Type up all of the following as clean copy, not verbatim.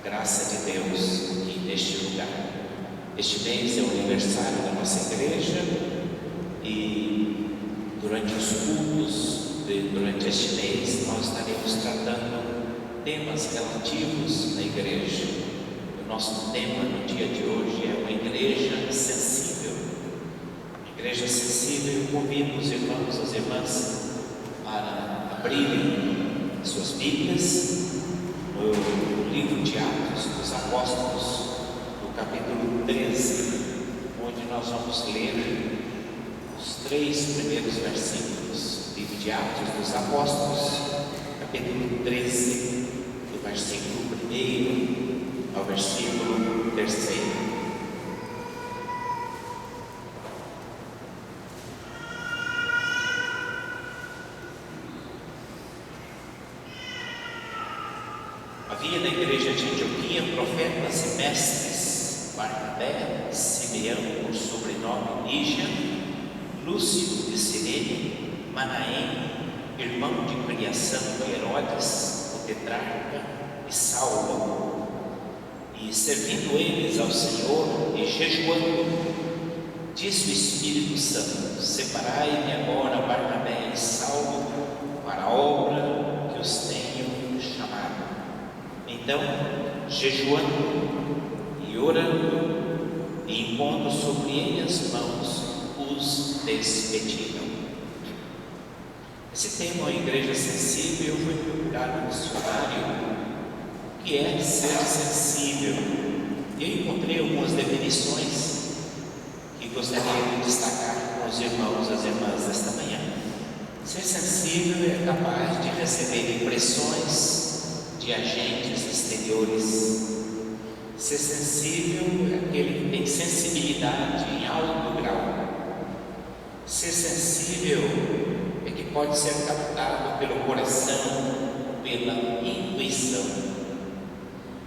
graça de Deus aqui neste lugar. Este mês é o aniversário da nossa igreja e durante os cultos, durante este mês, nós estaremos tratando temas relativos à igreja. O nosso tema no dia de hoje é uma igreja sensível. A igreja sensível, eu convido os irmãos e as irmãs para abrirem suas Bíblias no livro de Atos dos Apóstolos, no capítulo 13, onde nós vamos ler os 3 primeiros versículos. Livro de Atos dos Apóstolos, capítulo 13, do versículo 1 ao versículo 3. Havia na igreja de Antioquia profetas e mestres: Barnabé, Simeão, por sobrenome Lígia, Lúcio de Cirene, Manaém, irmão de criação de Herodes, o tetrarca, e Saulo. E servindo eles ao Senhor e jejuando, disse o Espírito Santo: Separai-me agora Barnabé e Saulo para a obra que os tenho chamado. Então, jejuando e orando e impondo sobre ele as mãos, os despediram. Esse tema, a igreja sensível, foi procurar no dicionário o que é ser sensível. Eu encontrei algumas definições que gostaria de destacar com os irmãos e as irmãs desta manhã. Ser sensível é capaz de receber impressões de agentes exteriores. Ser sensível é aquele que tem sensibilidade em alto grau. Ser sensível é que pode ser captado pelo coração, pela intuição.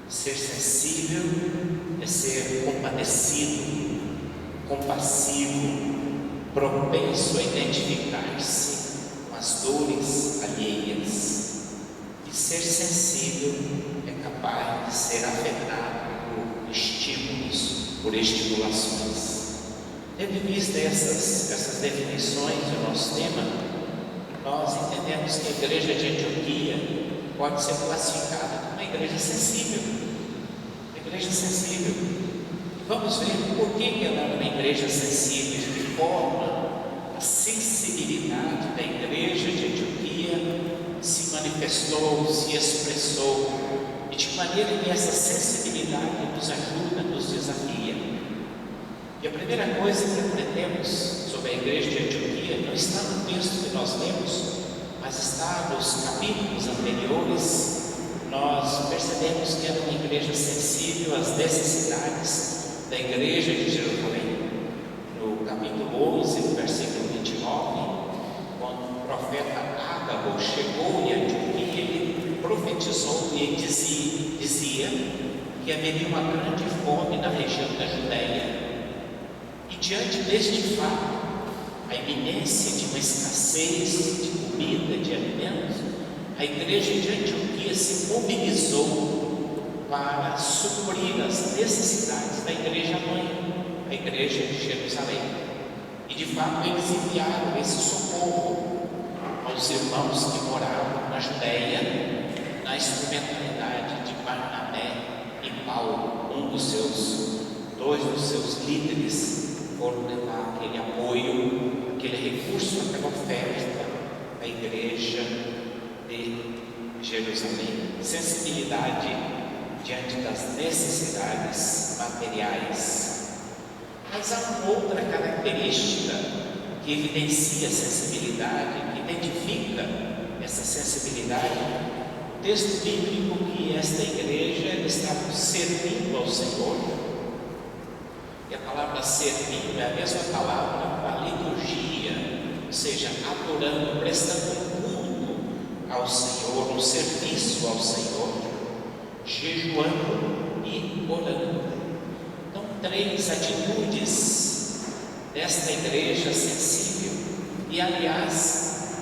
Ser sensível é ser compadecido, compassivo, propenso a identificar-se com as dores alheias. E ser sensível é capaz de ser afetado por estímulos, por estimulações. Tendo em vista essas definições do nosso tema, nós entendemos que a igreja de Antioquia pode ser classificada como uma igreja sensível. Uma igreja sensível. Vamos ver por que ela é uma igreja sensível, de que forma a sensibilidade da igreja de Antioquia se manifestou, se expressou, e de maneira que essa sensibilidade nos ajuda, nos desafia. E a primeira coisa que aprendemos sobre a igreja de Antioquia não está no texto que nós lemos, mas está nos capítulos anteriores. Nós percebemos que era uma igreja sensível às necessidades da igreja de Jerusalém. No capítulo 11, no versículo 29, quando o profeta Ágabo chegou em Antioquia, ele profetizou e dizia que haveria uma grande fome na região da Judéia. E diante deste fato, a iminência de uma escassez de comida, de alimentos, a igreja de Antioquia se mobilizou para suprir as necessidades da igreja mãe, a igreja de Jerusalém. E de fato eles enviaram esse socorro aos irmãos que moravam na Judéia, na instrumentalidade de Barnabé e Paulo. Dois dos seus líderes foram levar aquele apoio, aquele recurso, aquela oferta à igreja de Jerusalém. Sensibilidade diante das necessidades materiais. Mas há uma outra característica que evidencia a sensibilidade, que identifica essa sensibilidade. O texto bíblico que esta igreja estava servindo ao Senhor. E a palavra servindo é a mesma palavra para liturgia, ou seja, adorando, prestando culto ao Senhor, um serviço ao Senhor, jejuando e orando. Então, 3 atitudes desta igreja sensível, e aliás,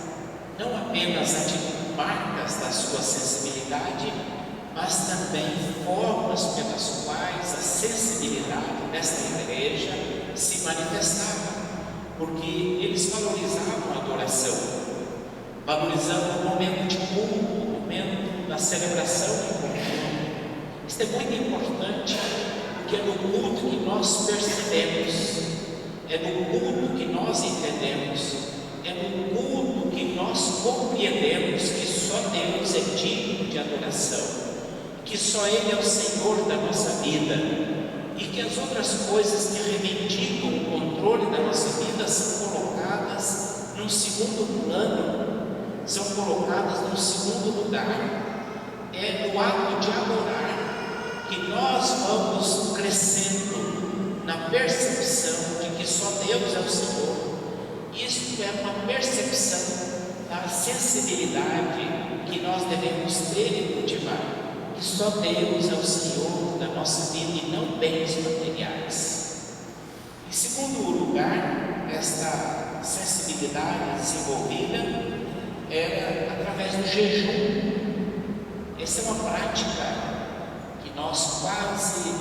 não apenas marcas da sua sensibilidade, mas também formas formas pelas quais a sensibilidade desta igreja se manifestava, porque eles valorizavam a adoração, valorizando o momento de culto, o momento da celebração em conjunto. Isso é muito importante, porque é no culto que nós percebemos, é no culto que nós entendemos, é no culto que nós compreendemos que só Deus é digno de adoração, que só Ele é o Senhor da nossa vida, e que as outras coisas que reivindicam o controle da nossa vida são colocadas num segundo plano, são colocadas num segundo lugar. É no ato de adorar que nós vamos crescendo na percepção de que só Deus é o Senhor. Isto é uma percepção da sensibilidade que nós devemos ter e cultivar, que só Deus é o Senhor da nossa vida e não bens materiais. Em segundo lugar, esta sensibilidade desenvolvida é através do jejum. Essa é uma prática que nós quase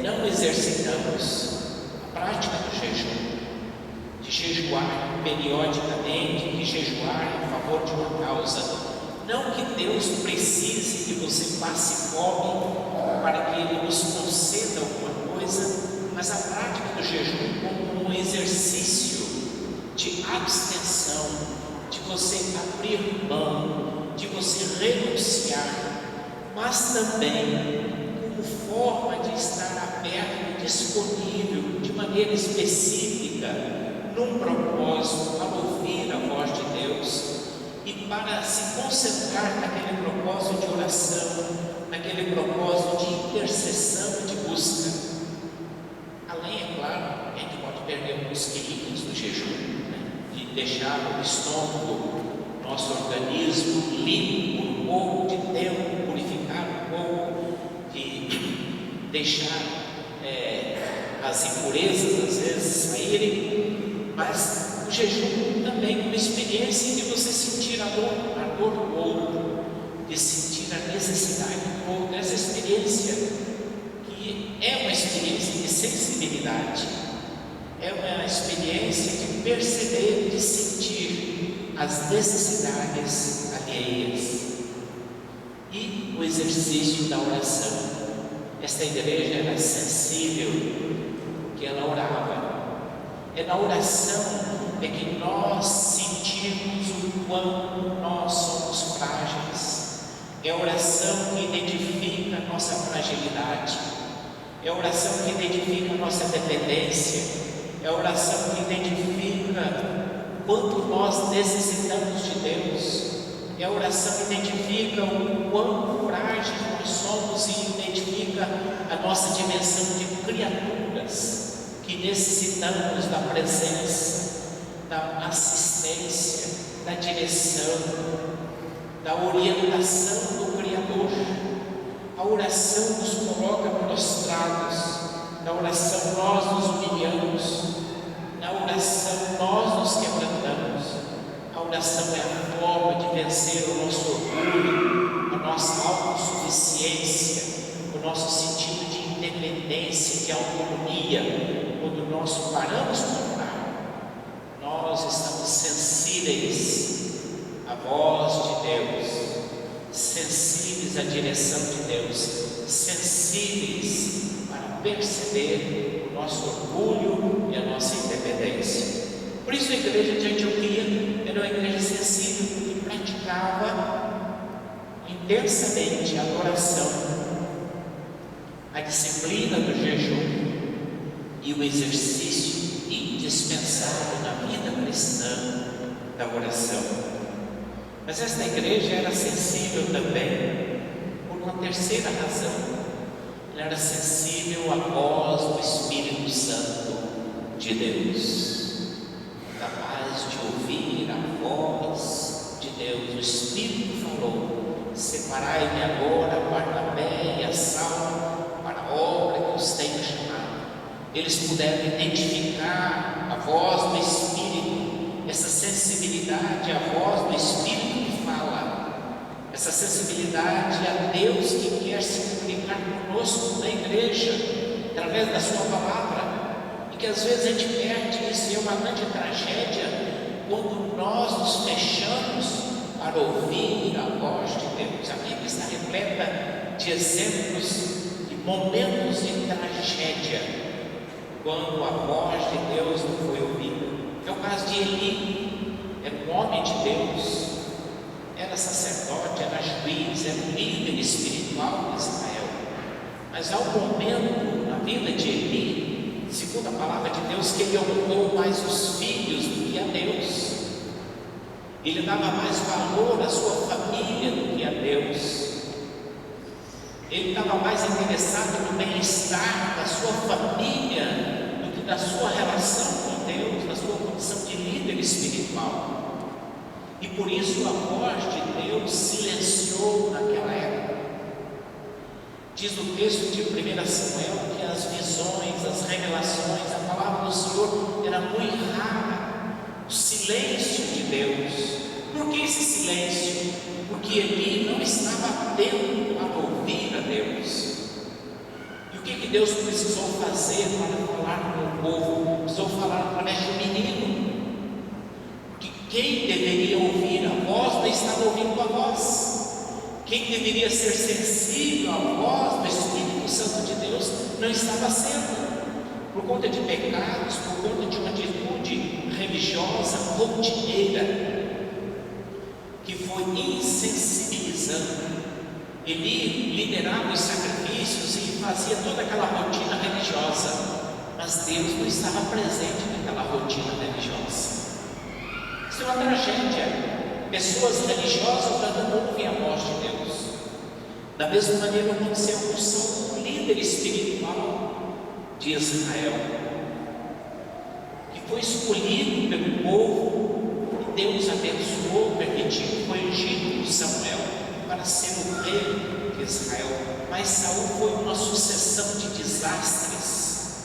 não exercitamos, a prática do jejum, de jejuar periodicamente, de jejuar em favor de uma causa. Não que Deus precise que você passe fome para que Ele nos conceda alguma coisa, mas a prática do jejum como um exercício de abstenção, de você abrir mão, de você renunciar, mas também como forma de estar aberto, disponível de maneira específica, num propósito, para ouvir a voz de Deus e para se concentrar naquele propósito de oração, naquele propósito de intercessão e de busca. Além, é claro, a gente pode perder alguns quilinhos do jejum, de deixar o estômago, nosso organismo limpo por um pouco de tempo, purificar um pouco, de deixar as impurezas às vezes saírem, mas o jejum também como experiência de você sentir a dor do outro, de sentir a necessidade do outro, essa experiência que é uma experiência de sensibilidade, é uma experiência de perceber, de sentir as necessidades alheias. E o exercício da oração. Esta igreja era sensível, porque ela orava. É na oração que nós sentimos o quanto nós somos frágeis. É a oração que identifica a nossa fragilidade. É a oração que identifica a nossa dependência. É a oração que identifica quanto nós necessitamos de Deus. É a oração que identifica o quão frágeis nós somos e identifica a nossa dimensão de criaturas que necessitamos da presença, da assistência, da direção, da orientação do Criador. A oração nos coloca prostrados, na oração nós nos humilhamos, na oração nós nos quebrantamos. A oração é a forma de vencer o nosso orgulho, a nossa autossuficiência, o nosso sentido de independência, de autonomia. Quando nós paramos para orar, nós estamos sensíveis à voz de Deus, sensíveis à direção de Deus, sensíveis para perceber o nosso orgulho e a nossa independência. Por isso a igreja de Antioquia era uma igreja sensível que praticava intensamente a adoração, a disciplina do jejum e o exercício indispensável na vida cristã da oração. Mas esta igreja era sensível também por uma terceira razão. Ela era sensível à voz do Espírito Santo de Deus, capaz de ouvir a voz de Deus. O Espírito falou: separai-me agora Barnabé e a Saulo para a obra que os tenho chamado. Eles puderam identificar a voz do Espírito, essa sensibilidade à voz do Espírito que fala, essa sensibilidade a Deus que quer se comunicar com conosco na igreja, através da sua palavra, e que às vezes a gente perde isso, e é uma grande tragédia quando nós nos fechamos para ouvir a voz de Deus. A Bíblia está repleta de exemplos de momentos de tragédia, quando a voz de Deus não foi ouvida. É o caso de Eli, era um homem de Deus, era sacerdote, era juiz, era um líder espiritual de Israel. Mas há um momento na vida de Eli, segundo a palavra de Deus, que ele honrou mais os filhos do que a Deus. Ele dava mais valor à sua família do que a Deus. Ele estava mais interessado no bem-estar da sua família do que da sua relação com Deus, da sua condição de líder espiritual. E por isso a voz de Deus silenciou naquela época. Diz no texto de 1 Samuel que as visões, as revelações, a palavra do Senhor era muito rara. O silêncio de Deus. Por que esse silêncio? Porque Eli não estava atento para ouvir a Deus. E o que Deus precisou fazer para falar com o povo? Precisou falar através de um menino. Porque quem deveria ouvir a voz não estava ouvindo a voz. Quem deveria ser sensível à voz do Espírito Santo de Deus não estava sendo. Por conta de pecados, por conta de uma atitude religiosa, rotineira, que foi insensibilizando. Ele liderava os sacrifícios e fazia toda aquela rotina religiosa, mas Deus não estava presente naquela rotina religiosa. Isso é uma tragédia. Pessoas religiosas não ouvem a voz de Deus. Da mesma maneira aconteceu com Saul, líder espiritual de Israel, que foi escolhido pelo povo, e Deus abençoou, permitiu, foi ungido por Samuel para ser o rei de Israel. Mas Saul foi uma sucessão de desastres,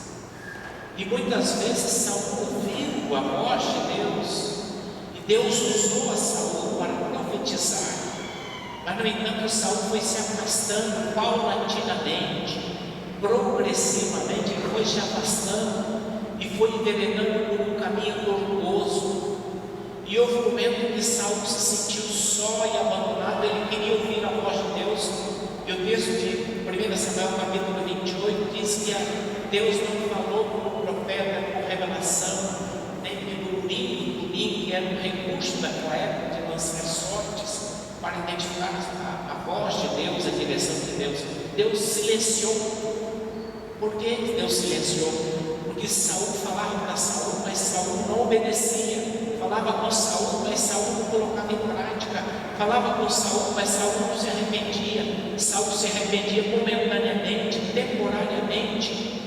e muitas vezes Saul ouviu a voz de Deus, e Deus usou a Saul para profetizar, mas no entanto Saul foi se afastando paulatinamente, progressivamente ele foi se afastando e foi enveredando por um caminho tortuoso. E houve um momento que Saul se sentiu só e abandonado, ele queria ouvir a voz de Deus. E o texto de 1 Samuel capítulo 28 diz que Deus não falou como profeta com revelação, nem pelo urim, que era um recurso daquela época de lançar sortes para identificar a voz de Deus, a direção de Deus. Deus silenciou. Por que Deus silenciou? Porque Saul falava para Saul, mas Saul não obedecia. Falava com Saul, mas Saul não colocava em prática. Falava com Saul, mas Saul não se arrependia. Saul se arrependia momentaneamente, temporariamente,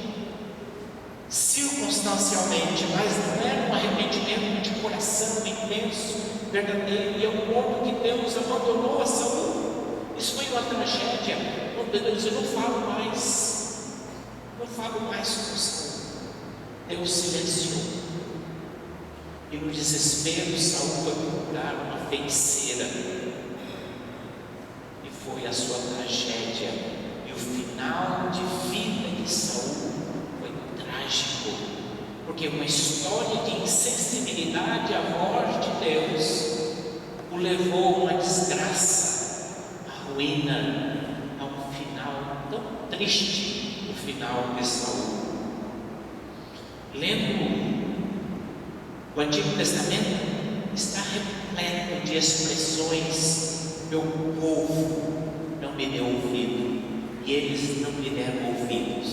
circunstancialmente, mas não era um arrependimento de coração intenso, verdadeiro. E é um ponto que Deus abandonou a Saul. Isso foi uma tragédia. Deus disse: eu não falo mais. Não falo mais com Saul. Deus silenciou. E no desespero, Saul foi procurar uma feiticeira. E foi a sua tragédia. E o final de vida de Saul foi trágico. Porque uma história de insensibilidade à voz de Deus o levou a uma desgraça, a ruína, a um final tão triste. O final de Saul. Lendo o Antigo Testamento, está repleto de expressões: meu povo não me deu ouvido, e eles não me deram ouvidos.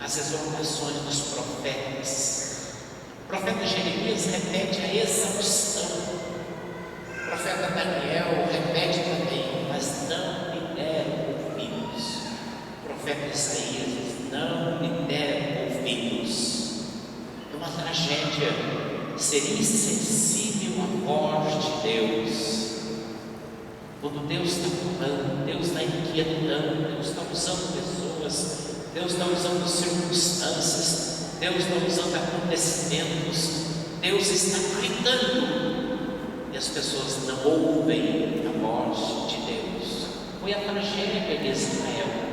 As exortações dos profetas. O profeta Jeremias repete a exaustão. O profeta Daniel repete também: mas não me deram ouvidos. O profeta Isaías diz: não me deram ouvidos. É uma tragédia ser insensível à voz de Deus. Quando Deus está falando, Deus está inquietando, Deus está usando pessoas, Deus está usando circunstâncias, Deus está usando acontecimentos, Deus está gritando e as pessoas não ouvem a voz de Deus. Foi a tragédia de Israel.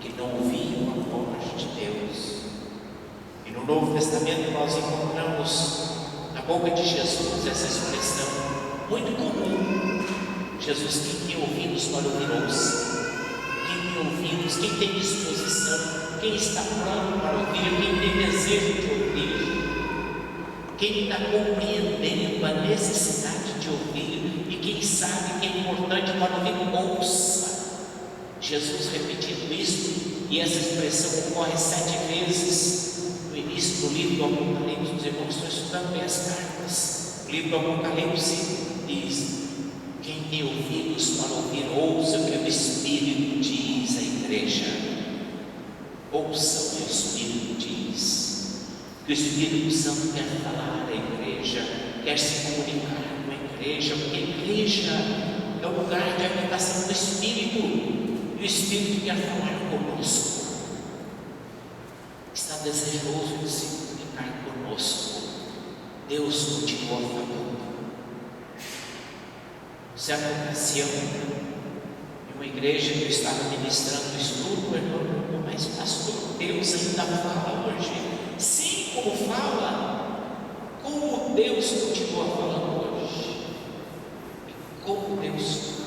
porque não ouviam a voz de Deus. E no Novo Testamento nós encontramos na boca de Jesus essa expressão muito comum: Jesus, quem tem ouvidos para ouvir, ouça. Quem tem ouvidos, quem tem disposição, quem está pronto para ouvir, quem tem desejo de ouvir, quem está compreendendo a necessidade de ouvir e quem sabe que é importante para ouvir, ouça. Jesus repetindo isso, e essa expressão ocorre 7 vezes no início do livro do Apocalipse. Os irmãos estão estudando bem as cartas. O livro do Apocalipse diz: quem tem ouvidos para ouvir, ouça o que o Espírito diz à igreja. Ouça o que o Espírito diz. O que o Espírito Santo quer falar à igreja, quer se comunicar com a igreja, porque a igreja é o lugar de habitação do Espírito. E o Espírito quer falar conosco, está desejoso de se comunicar conosco. Deus continua falando. Certa ocasião, em uma igreja que eu estava ministrando o estudo, o irmão perguntou: mas pastor, Deus ainda fala hoje? Sim, como fala? Como Deus continua falando hoje? E como Deus fala?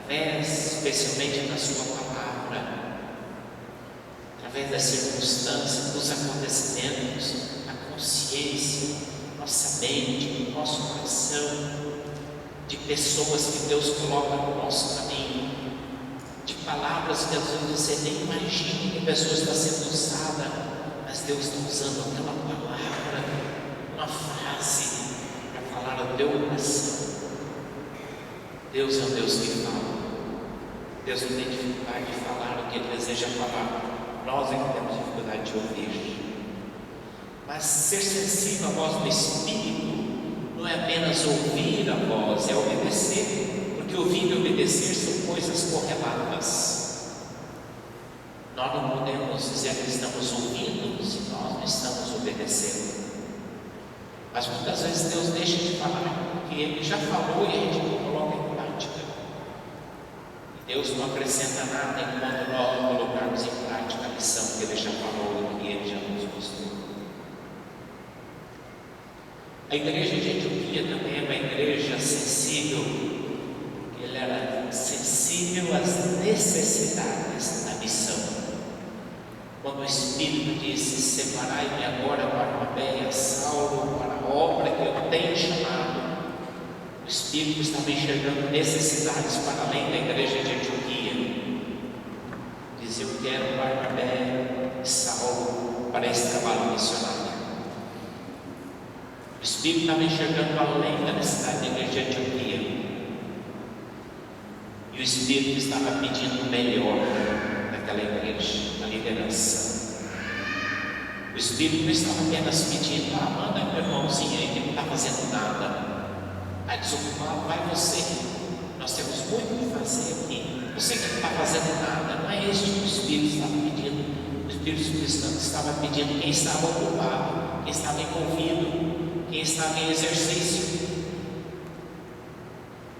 Através, especialmente da sua palavra, através das circunstâncias, dos acontecimentos, a consciência, nossa mente, o nosso coração, de pessoas que Deus coloca no nosso caminho, de palavras que às vezes você nem imagina que a pessoa está sendo usada, mas Deus está usando aquela palavra, uma frase, para falar ao teu coração. Deus é um Deus que fala. Deus não tem dificuldade de falar o que Ele deseja falar. Nós é que temos dificuldade de ouvir. Mas ser sensível à voz do Espírito não é apenas ouvir a voz, é obedecer. Porque ouvir e obedecer são coisas correlatas. Nós não podemos dizer que estamos ouvindo se nós não estamos obedecendo. Mas muitas vezes Deus deixa de falar porque Ele já falou e a gente não coloca em prática. E Deus não acrescenta nada enquanto nós não colocarmos em prática a lição que Ele já falou e que Ele já nos mostrou. A igreja de Antioquia também é uma igreja sensível. Ela era sensível às necessidades da missão. Quando o Espírito disse: separai-me agora Barnabé e Saulo para a obra que eu tenho chamado, o Espírito estava enxergando necessidades para além da igreja de Antioquia. Dizia: eu quero Barnabé e Saulo para esse trabalho missionário. O Espírito estava enxergando além da necessidade da igreja de Antioquia. E o Espírito estava pedindo o melhor daquela igreja, a liderança. O Espírito não estava apenas pedindo: manda meu irmãozinho aí que não está fazendo nada. Vai desocupado, vai você. Nós temos muito o que fazer aqui. Você que não está fazendo nada. Não é isso que o Espírito estava pedindo. O Espírito Santo estava pedindo quem estava ocupado, quem estava envolvido, quem estava em exercício.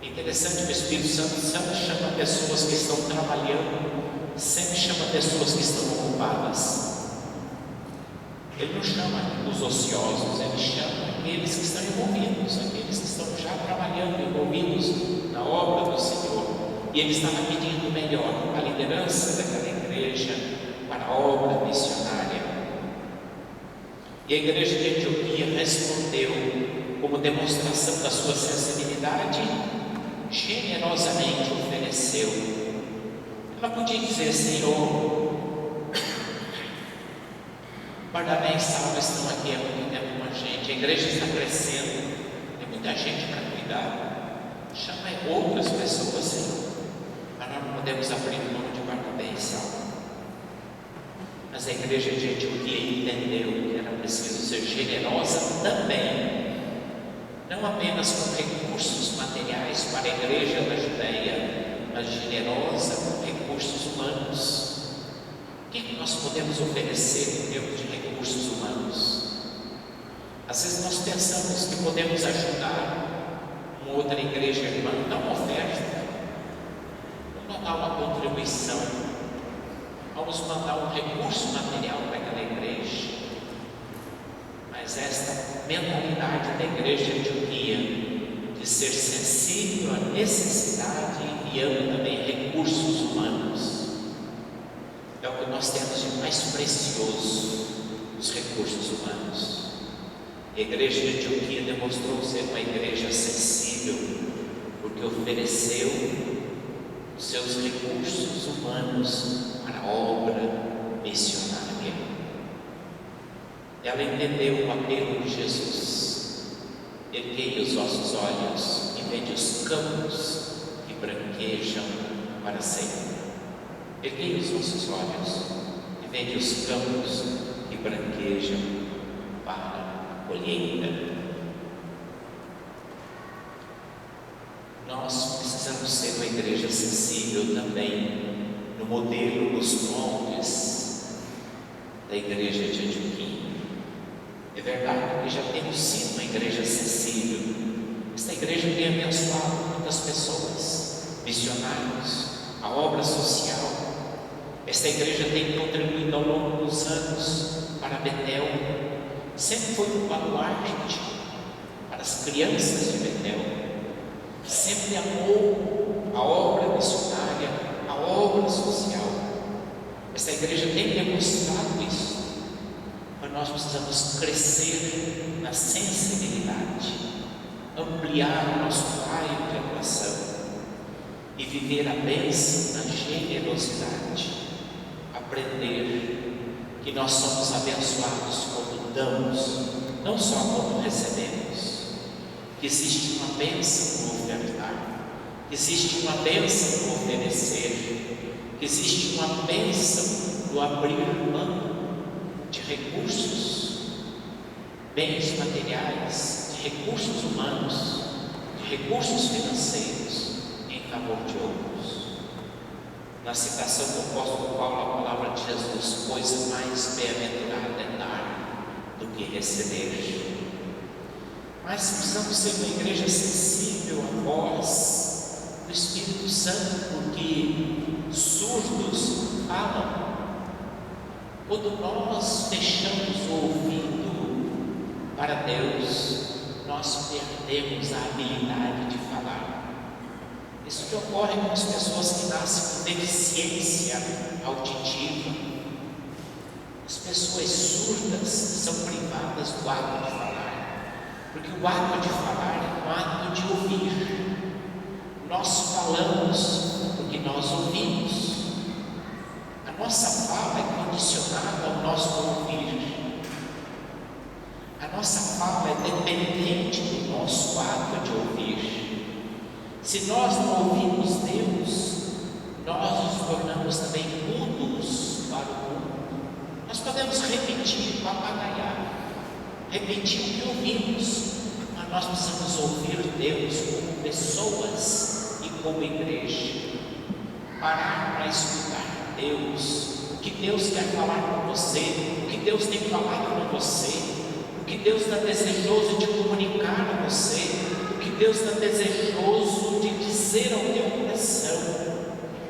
É interessante que o Espírito Santo sempre chama pessoas que estão trabalhando, sempre chama pessoas que estão ocupadas. Ele não chama os ociosos, ele chama aqueles que estão envolvidos, aqueles que estão já trabalhando, envolvidos na obra do Senhor. E ele estava pedindo melhor a liderança daquela igreja para a obra missionária. E a igreja de Antioquia respondeu, como demonstração da sua sensibilidade, generosamente ofereceu. Ela podia dizer: Senhor, Barnabé e Saulo estão aqui há muito tempo com a gente, a igreja está crescendo, tem muita gente para cuidar, chama outras pessoas, Senhor. Mas nós não podemos abrir mão de Barnabé e Saulo. Mas a igreja de Antioquia entendeu que era preciso ser generosa também, não apenas com recursos materiais para a igreja da Judeia, mas generosa com recursos humanos. O que nós podemos oferecer em termos de recursos humanos? Às vezes nós pensamos que podemos ajudar uma outra igreja irmã, dar uma oferta, não dar uma contribuição. vamos mandar um recurso material para aquela igreja. Mas esta mentalidade da igreja de Antioquia, de ser sensível à necessidade, enviando também recursos humanos, é o que nós temos de mais precioso, os recursos humanos. A igreja de Antioquia demonstrou ser uma igreja sensível, porque ofereceu os seus recursos humanos para a obra missionária. Ela entendeu o apelo de Jesus: erguei os vossos olhos e vede os campos que branquejam para sempre. Erguei os vossos olhos e vede os campos que branquejam para a colheita. Nós precisamos ser uma igreja sensível também no modelo, nos moldes da igreja de Antioquia. É verdade que já temos sido uma igreja sensível. Esta igreja tem abençoado muitas pessoas, missionários, a obra social. Esta igreja tem contribuído ao longo dos anos para Betel. Sempre foi um baluarte para as crianças de Betel. Sempre amou a obra missionária, a obra social. Esta igreja tem demonstrado isso. Mas nós precisamos crescer na sensibilidade, ampliar o nosso raio de atuação e viver a bênção na generosidade. Aprender que nós somos abençoados quando damos, não só quando recebemos. Que existe uma bênção no ofertar, que existe uma bênção no oferecer, que existe uma bênção no abrir mão de recursos, bens materiais, de recursos humanos, de recursos financeiros em favor de outros. Na citação do apóstolo Paulo, a palavra de Jesus: coisa mais bem-aventurada é dar do que receber. Mas precisamos ser uma igreja sensível à voz do Espírito Santo, porque surdos falam. Quando nós fechamos o ouvido para Deus, nós perdemos a habilidade de falar. Isso que ocorre com as pessoas que nascem com deficiência auditiva. As pessoas surdas são privadas do ato de falar, porque o ato de falar é um ato de ouvir. Nós falamos porque nós ouvimos. A nossa fala é condicionada ao nosso ouvir. A nossa fala é dependente do nosso ato de ouvir. Se nós não ouvimos Deus, nós nos tornamos também mudos para o mundo. Nós podemos repetir, papagaiar, repetir o que ouvimos, mas nós precisamos ouvir Deus como pessoas e como igreja. Parar para escutar Deus, o que Deus quer falar com você, o que Deus tem falado com você, o que Deus está desejoso de comunicar a você, o que Deus está desejoso de dizer ao teu coração,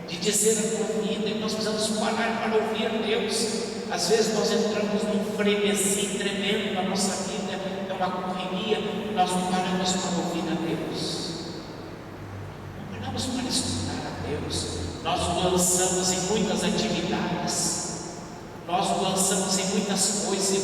de dizer à tua vida. E nós precisamos parar para ouvir Deus. Às vezes nós entramos num frenesi tremendo na nossa vida, é uma correria, nós não paramos para ouvir a Deus, não paramos para escutar a Deus. Nós o lançamos em muitas atividades, nós o lançamos em muitas coisas e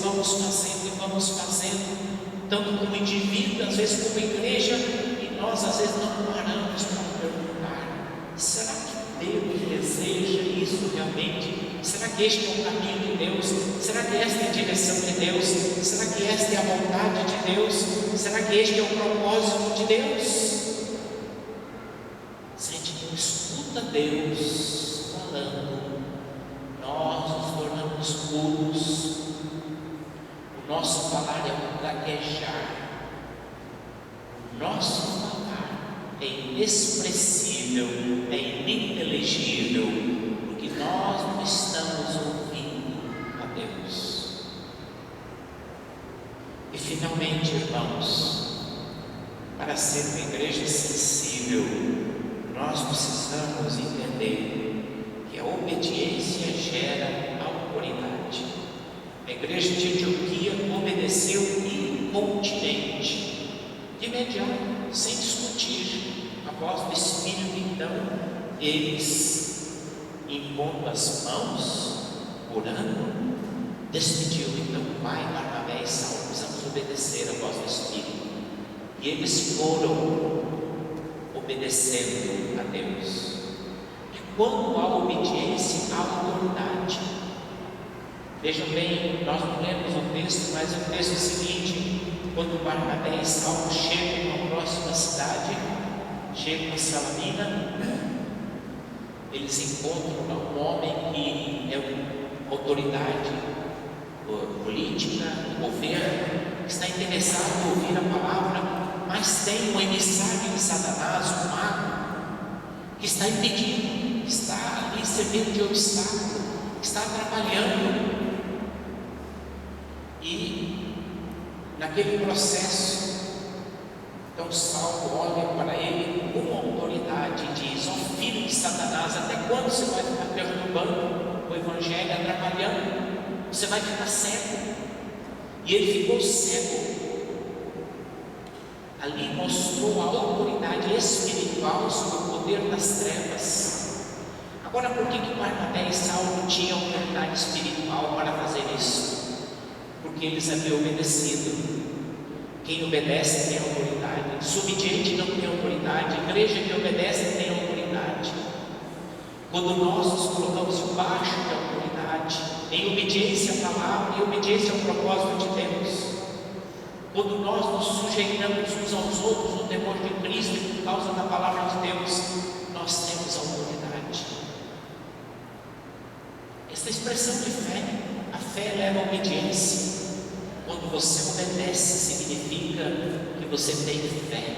vamos fazendo, tanto como indivíduo, às vezes como igreja, e nós às vezes não paramos para perguntar: será que Deus deseja isso realmente? Será que este é o caminho de Deus? Será que esta é a direção de Deus? Será que esta é a vontade de Deus? Será que este é o propósito de Deus? Se a gente não escuta Deus falando, nós nos tornamos mudos. O nosso falar é um gaguejar. O nosso falar é inexpressível, é ininteligível, porque nós não estamos ouvindo a Deus. E finalmente, irmãos, para ser uma igreja sensível, nós precisamos entender que a obediência gera igreja de Antioquia obedeceu incontinente, de imediato, sem discutir. A voz do Espírito, então, eles, impondo as mãos, orando, decidiu, então, vai, Barnabé e Saulo, precisamos obedecer a voz do Espírito. E eles foram obedecendo a Deus. E quando há obediência, há autoridade. Vejam bem, nós não lemos o texto, mas o texto é o seguinte: quando Barnabé e Saulo chegam na próxima cidade, chegam em Salamina, eles encontram um homem que é uma autoridade política, governo, que está interessado em ouvir a palavra, mas tem um emissário de Satanás, um mago, que está impedindo, que está ali servindo de obstáculo, que está atrapalhando. E naquele processo, então Saulo olha para ele com autoridade e diz: ó filho de Satanás, até quando você vai ficar perturbando o evangelho, atrapalhando? Você vai ficar cego. E ele ficou cego. Ali mostrou a autoridade espiritual sobre o poder das trevas. Agora, por que Barnabé e Saulo tinham autoridade espiritual para fazer isso? Porque eles haviam obedecido. Quem obedece tem autoridade. Desobediente não tem autoridade. Igreja que obedece tem autoridade. Quando nós nos colocamos debaixo da autoridade, em obediência à palavra e obediência ao propósito de Deus, quando nós nos sujeitamos uns aos outros no temor de Cristo e por causa da palavra de Deus, nós temos autoridade. Esta expressão de fé, a fé leva à obediência. Quando você obedece, significa que você tem fé.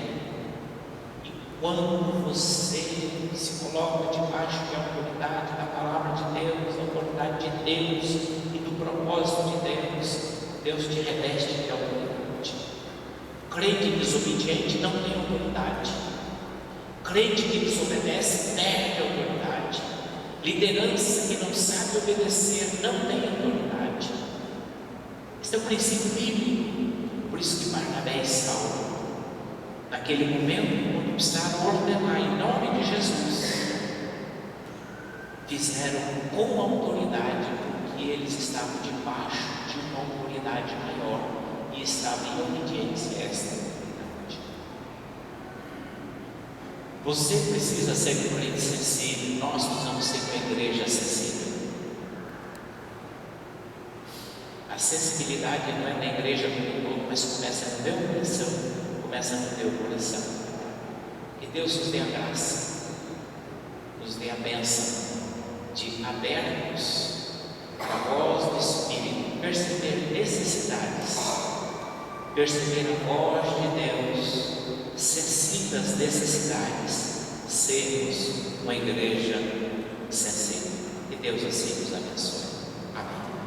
E quando você se coloca debaixo da autoridade da palavra de Deus, da autoridade de Deus e do propósito de Deus, Deus te reveste de autoridade. Crente desobediente não tem autoridade. Crente que desobedece perde autoridade. Liderança que não sabe obedecer não tem autoridade. Este é um princípio bíblico. Por isso que Barnabé e Saulo, naquele momento, quando precisaram ordenar em nome de Jesus, fizeram com autoridade, porque eles estavam debaixo de uma autoridade maior e estavam em obediência a esta autoridade. Você precisa ser um crente sensível. Nós precisamos ser uma igreja sensível. A sensibilidade não é na igreja como um todo, mas começa no meu coração, começa no teu coração. Que Deus nos dê a graça, nos dê a bênção de abertos a voz do Espírito, perceber necessidades, perceber a voz de Deus, sensível às necessidades, sermos uma igreja sensível. Que Deus assim nos abençoe. Amém.